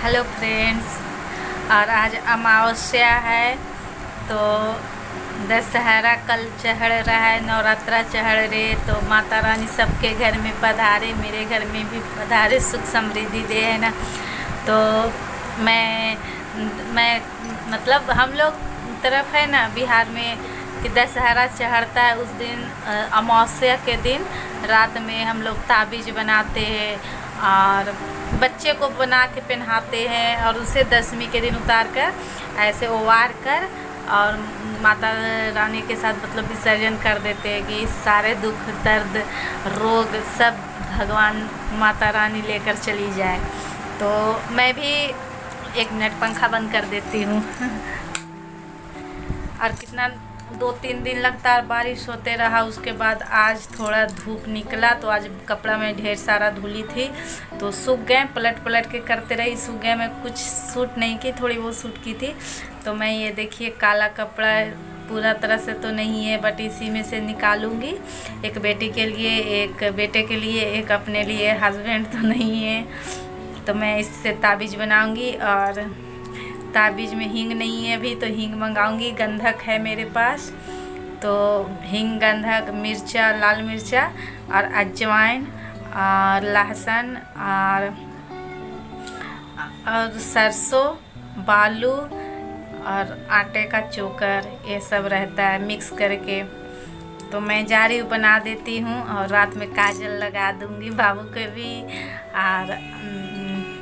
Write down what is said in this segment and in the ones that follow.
Hello friends. और आज अमावस्या है तो दशहरा कल चढ़ रहा है, नवरात्रा चढ़ रहे, तो माता रानी सबके घर में पधारे, मेरे घर में भी पधारे, सुख समृद्धि दे, है ना। तो मैं मतलब हम लोग तरफ है ना बिहार में कि दशहरा चढ़ता है उस दिन, अमावस्या के दिन रात में हम लोग ताबीज़ बनाते हैं और बच्चे को बना के पहनाते हैं और उसे दशमी के दिन उतार कर ऐसे उबार कर और माता रानी के साथ मतलब विसर्जन कर देते हैं कि सारे दुख दर्द रोग सब भगवान माता रानी लेकर चली जाए। तो मैं भी 1 मिनट पंखा बंद कर देती हूँ। और कितना 2-3 दिन लगातार बारिश होते रहा, उसके बाद आज थोड़ा धूप निकला तो आज कपड़ा में ढेर सारा धुली थी तो सूख गए, पलट के करते रही, सूख गए। मैं कुछ सूट नहीं की, थोड़ी बहुत सूट की थी। तो मैं ये देखिए काला कपड़ा पूरा तरह से तो नहीं है बट इसी में से निकालूंगी, एक बेटी के लिए, एक बेटे के लिए, एक अपने लिए, हस्बैंड तो नहीं है। तो मैं इससे ताबीज़ बनाऊंगी और ताबीज़ में हींग नहीं है अभी तो हींग मंगाऊंगी, गंधक है मेरे पास तो हींग, गंधक, मिर्चा, लाल मिर्चा और अजवाइन और लहसुन और सरसों, बालू और आटे का चोकर, ये सब रहता है मिक्स करके। तो मैं जा रही हूँ, बना देती हूँ और रात में काजल लगा दूँगी बाबू को भी, और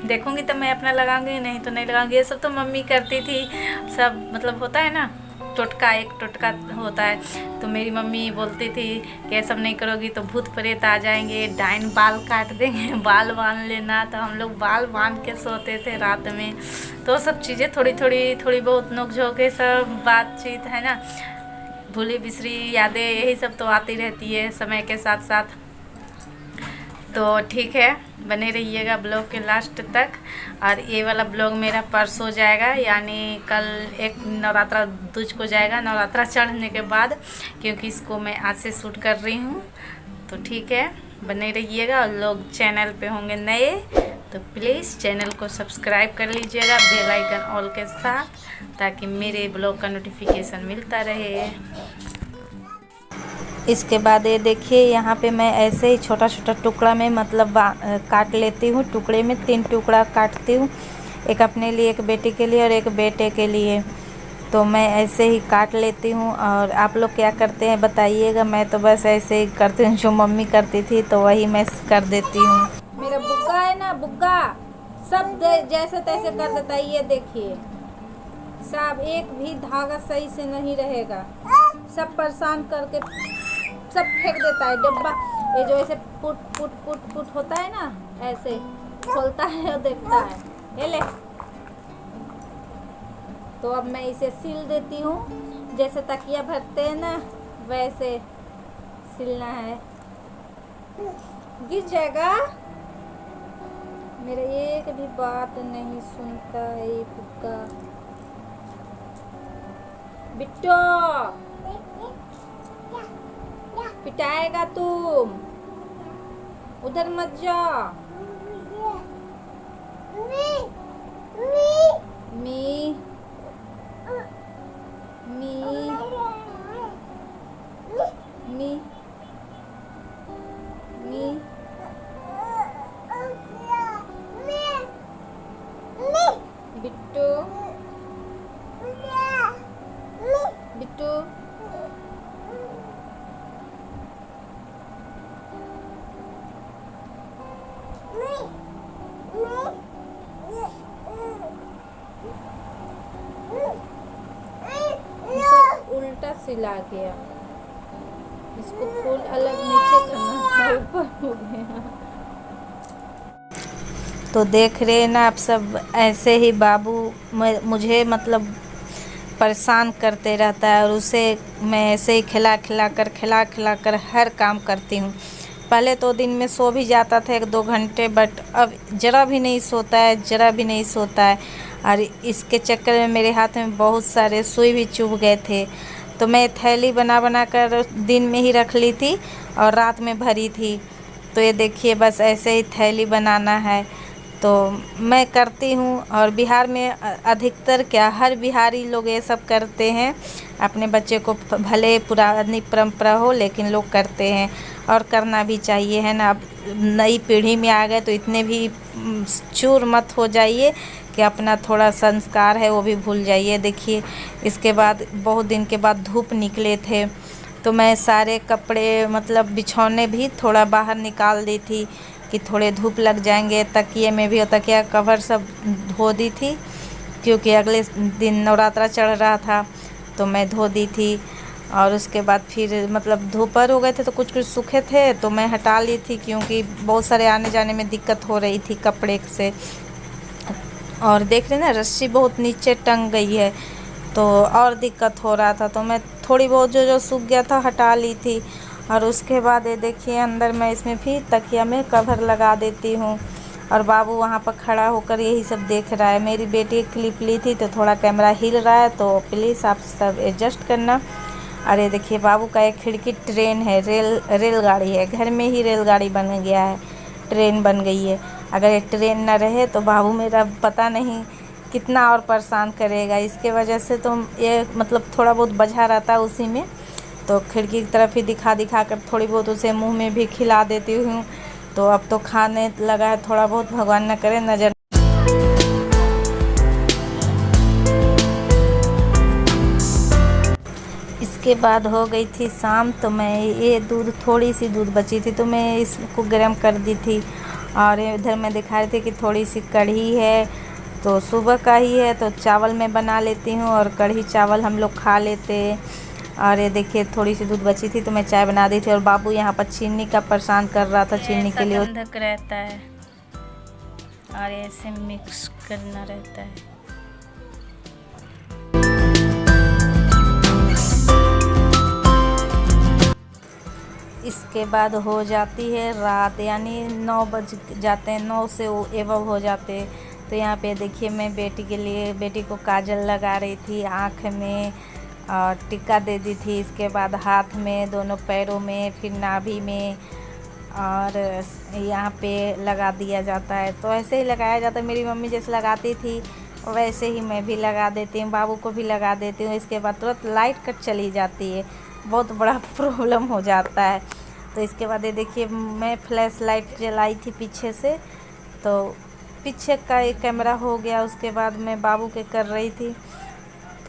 देखूँगी तो मैं अपना लगाऊंगी, नहीं तो नहीं लगाऊंगी। ये सब तो मम्मी करती थी, सब मतलब होता है ना, टोटका, एक टोटका होता है। तो मेरी मम्मी बोलती थी कि ये सब नहीं करोगी तो भूत प्रेत आ जाएंगे, डाइन बाल काट देंगे, बाल बांध लेना। तो हम लोग बाल बांध के सोते थे रात में। तो सब चीज़ें थोड़ी बहुत नोक झोंक सब बातचीत है ना, भूली बिसरी यादें यही सब तो आती रहती है समय के साथ साथ। तो ठीक है, बने रहिएगा ब्लॉग के लास्ट तक। और ये वाला ब्लॉग मेरा परसों जाएगा, यानी कल एक नवरात्रा दूज को जाएगा, नवरात्रा चढ़ने के बाद, क्योंकि इसको मैं आज से शूट कर रही हूँ। तो ठीक है, बने रहिएगा। और लोग चैनल पे होंगे नए तो प्लीज़ चैनल को सब्सक्राइब कर लीजिएगा बेल आइकन ऑल के साथ, ताकि मेरे ब्लॉग का नोटिफिकेशन मिलता रहे। इसके बाद ये देखिए यहाँ पे मैं ऐसे ही छोटा छोटा टुकड़ा में मतलब काट लेती हूँ। टुकड़े में 3 टुकड़ा काटती हूँ, एक अपने लिए, एक बेटी के लिए और एक बेटे के लिए। तो मैं ऐसे ही काट लेती हूँ। और आप लोग क्या करते हैं बताइएगा। मैं तो बस ऐसे ही करती हूँ, जो मम्मी करती थी तो वही मैं कर देती हूँ। मेरा बुग्गा है ना, बुग्गा सब जैसे तैसे कर देता है। ये देखिए सब, एक भी धागा सही से नहीं रहेगा, सब परेशान करके सब फेंक देता है डब्बा। ये जो ऐसे पुट पुट पुट पुट होता है ना, ऐसे खोलता है और देखता है, ये ले। तो अब मैं इसे सिल देती हूँ, जैसे तकिया भरते हैं ना वैसे सिलना है। गिर जाएगा, मेरा एक भी बात नहीं सुनता है ये फुक्का। बिट्टो पिटाएगा तुम, उधर मत जा। मी मी मी मी बिट्टू बिट्टू उल्टा सिला गया, इसको फूल अलग नीचे करना था, ऊपर हो गया। तो देख रहे हैं ना आप सब, ऐसे ही बाबू मुझे मतलब परेशान करते रहता है और उसे मैं ऐसे ही खिला खिला कर हर काम करती हूँ। पहले तो दिन में सो भी जाता था 1-2 घंटे, बट अब ज़रा भी नहीं सोता है। और इसके चक्कर में मेरे हाथ में बहुत सारे सुई भी चुभ गए थे। तो मैं थैली बना कर दिन में ही रख ली थी और रात में भरी थी। तो ये देखिए बस ऐसे ही थैली बनाना है। तो मैं करती हूँ। और बिहार में अधिकतर क्या हर बिहारी लोग ये सब करते हैं। अपने बच्चे को भले पुरानी परंपरा हो लेकिन लोग करते हैं और करना भी चाहिए, है ना। अब नई पीढ़ी में आ गए तो इतने भी चूर मत हो जाइए कि अपना थोड़ा संस्कार है वो भी भूल जाइए। देखिए इसके बाद बहुत दिन के बाद धूप निकले थे तो मैं सारे कपड़े मतलब बिछौने भी थोड़ा बाहर निकाल दी थी कि थोड़े धूप लग जाएंगे। तकिए में भी और तकिया कवर सब धो दी थी क्योंकि अगले दिन नवरात्रा चढ़ रहा था तो मैं धो दी थी। और उसके बाद फिर मतलब दोपहर हो गए थे तो कुछ कुछ सूखे थे तो मैं हटा ली थी क्योंकि बहुत सारे आने जाने में दिक्कत हो रही थी कपड़े से। और देख रहे ना रस्सी बहुत नीचे टंग गई है तो और दिक्कत हो रहा था तो मैं थोड़ी बहुत जो सूख गया था हटा ली थी। और उसके बाद ये देखिए अंदर मैं इसमें भी तकिया में कवर लगा देती हूँ। और बाबू वहाँ पर खड़ा होकर यही सब देख रहा है। मेरी बेटी क्लिप ली थी तो थोड़ा कैमरा हिल रहा है तो प्लीज़ आप सब एडजस्ट करना। अरे देखिए बाबू का एक खिड़की ट्रेन है, रेलगाड़ी है, घर में ही रेलगाड़ी बन गया है, ट्रेन बन गई है। अगर ये ट्रेन ना रहे तो बाबू मेरा पता नहीं कितना और परेशान करेगा। इसके वजह से तो ये मतलब थोड़ा बहुत बझा रहता है उसी में, तो खिड़की की तरफ ही दिखा दिखा कर थोड़ी बहुत उसे मुंह में भी खिला देती हूँ। तो अब तो खाने लगा है थोड़ा बहुत, भगवान न करे नज़र। इसके बाद हो गई थी शाम तो मैं ये दूध थोड़ी सी दूध बची थी तो मैं इसको गर्म कर दी थी। और इधर मैं दिखा रही थी कि थोड़ी सी कढ़ी है तो सुबह का ही है तो चावल मैं बना लेती हूँ और कढ़ी चावल हम लोग खा लेते। और ये देखिए थोड़ी सी दूध बची थी तो मैं चाय बना दी थी। और बाबू यहाँ पर चीनी का परेशान कर रहा था, चीनी के लिए गंधक रहता है और ऐसे मिक्स करना रहता है। इसके बाद हो जाती है रात, यानी 9 बज जाते हैं, 9 से एवं हो जाते। तो यहाँ पे देखिए मैं बेटी के लिए, बेटी को काजल लगा रही थी आँख में और टीका दे दी थी। इसके बाद हाथ में, दोनों पैरों में, फिर नाभि में और यहाँ पे लगा दिया जाता है। तो ऐसे ही लगाया जाता है, मेरी मम्मी जैसे लगाती थी वैसे ही मैं भी लगा देती हूँ, बाबू को भी लगा देती हूँ। इसके बाद तुरंत लाइट कट चली जाती है, बहुत बड़ा प्रॉब्लम हो जाता है। तो इसके बाद ये देखिए मैं फ्लैश लाइट जलाई थी पीछे से, तो पीछे का एक कैमरा हो गया। उसके बाद मैं बाबू के कर रही थी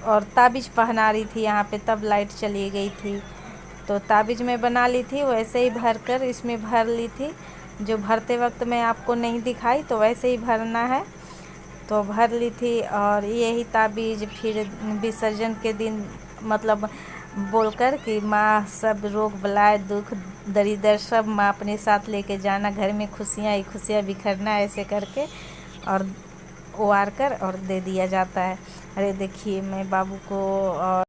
और ताबीज़ पहना रही थी यहाँ पे, तब लाइट चली गई थी। तो ताबीज़ मैं बना ली थी वैसे ही भर कर इसमें भर ली थी, जो भरते वक्त मैं आपको नहीं दिखाई तो वैसे ही भरना है तो भर ली थी। और यही ताबीज़ फिर विसर्जन के दिन मतलब बोलकर कि माँ सब रोग बलाए दुख दरिद्र सब माँ अपने साथ लेके जाना, घर में खुशियाँ ही खुशियाँ बिखरना, ऐसे करके और उबार कर और दे दिया जाता है। अरे देखिए मैं बाबू को और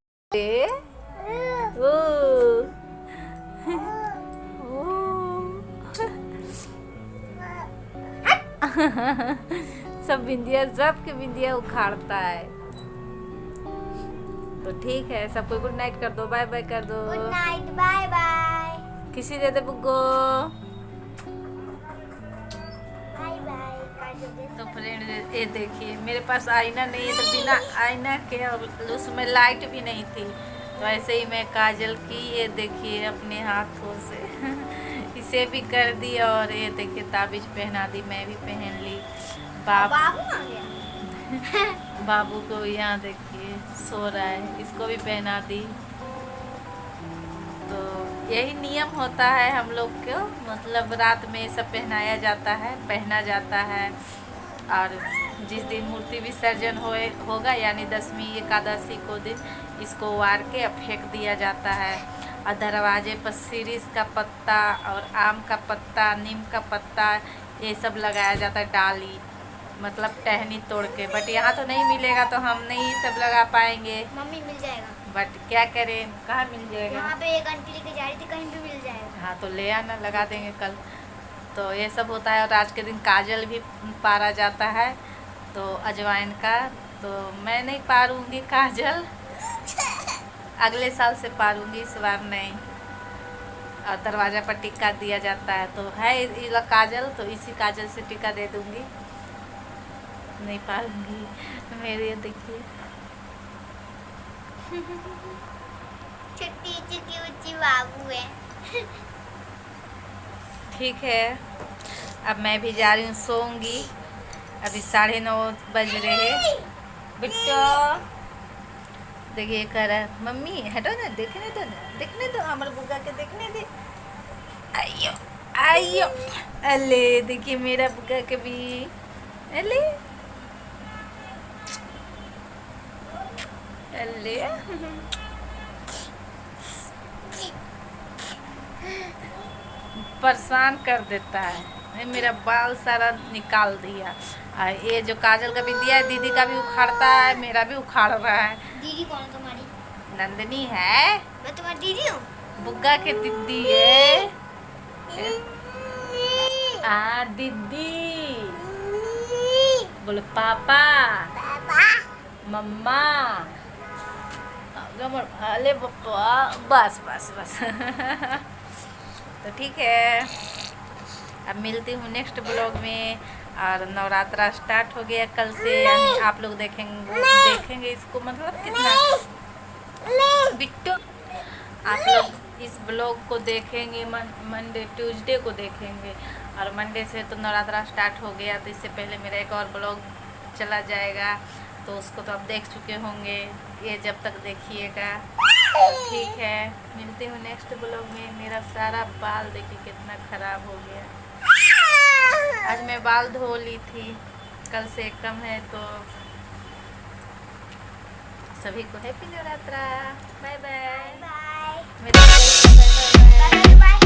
सब बिंदिया, सबके बिंदिया उखाड़ता है। तो ठीक है, सबको गुड नाइट कर दो, बाय बाय कर दो। Good night, bye bye. किसी दे दे बुग्गो। Bye bye. तो फ्रेंड ये देखिए मेरे पास आईना नहीं है तो बिना आईना के और उसमें लाइट भी नहीं थी तो ऐसे ही मैं काजल की, ये देखिए अपने हाथों से इसे भी कर दी। और ये देखिए ताबीज़ पहना दी, मैं भी पहन ली। बाबू आ गया बाबू को यहाँ देखिए सो रहा है, इसको भी पहना दी। तो यही नियम होता है हम लोग को, मतलब रात में सब पहनाया जाता है, पहना जाता है। और जिस दिन मूर्ति विसर्जन होगा यानी 10वीं एकादशी को दिन इसको वार के फेंक दिया जाता है। और दरवाजे पर सीरीस का पत्ता और आम का पत्ता, नीम का पत्ता ये सब लगाया जाता है, डाली मतलब टहनी तोड़ के। बट यहाँ तो नहीं मिलेगा तो हम नहीं सब लगा पाएंगे। मम्मी मिल जाएगा, बट क्या करें, कहाँ मिल जाएगा। यहाँ पे एक आंटी लेके जा रही थी, कहीं भी मिल जाएगा। हाँ तो ले आना, लगा देंगे कल। तो ये सब होता है। और आज के दिन काजल भी पारा जाता है तो अजवाइन का, तो मैं नहीं पारूंगी काजल, अगले साल से पारूंगी, इस बार नहीं। और दरवाज़ा पर टिक्का दिया जाता है तो है ये काजल, तो इसी काजल से टिक्का दे दूंगी। नहीं पालूंगी। मेरे ये देखिए छोटी चिकी उच्ची बाबू है। ठीक है, अब मैं भी जा रही हूँ सोऊंगी। अभी 9:30 बज रहे हैं। बिट्टो देखिए कह रहा है मम्मी हटो ना, देखने दो हमारे बुग्गा के देखने दे। आइयो आइयो, अले देखिए मेरा बुग्गा के भी, अले अले परेशान कर देता है। ये मेरा बाल सारा निकाल दिया। ये जो काजल का भी दिया है, दीदी का भी उखाड़ता है, मेरा भी उखाड़ रहा है। दीदी कौन है तुम्हारी? नंदनी है, मैं तुम्हारी दीदी हूँ। बुग्गा के दीदी है। दीदी बोलो पापा मम्मा। अले पप्पा, बस बस बस तो ठीक है, अब मिलती हूँ नेक्स्ट ब्लॉग में। और नवरात्रा स्टार्ट हो गया कल से, यानी आप लोग देखेंगे इसको, मतलब कितना बिट्टू आप लोग इस ब्लॉग को देखेंगे मंडे ट्यूसडे को देखेंगे। और मंडे से तो नवरात्रा स्टार्ट हो गया, तो इससे पहले मेरा एक और ब्लॉग चला जाएगा, तो उसको तो आप देख चुके होंगे, ये जब तक देखिएगा। तो ठीक है, मिलती हूँ नेक्स्ट ब्लॉग में। मेरा सारा बाल देखिए कितना ख़राब हो गया। आज मैं बाल धो ली थी, कल से कम है। तो सभी को happy Navratra, bye bye. Bye मेरे बाय बाय।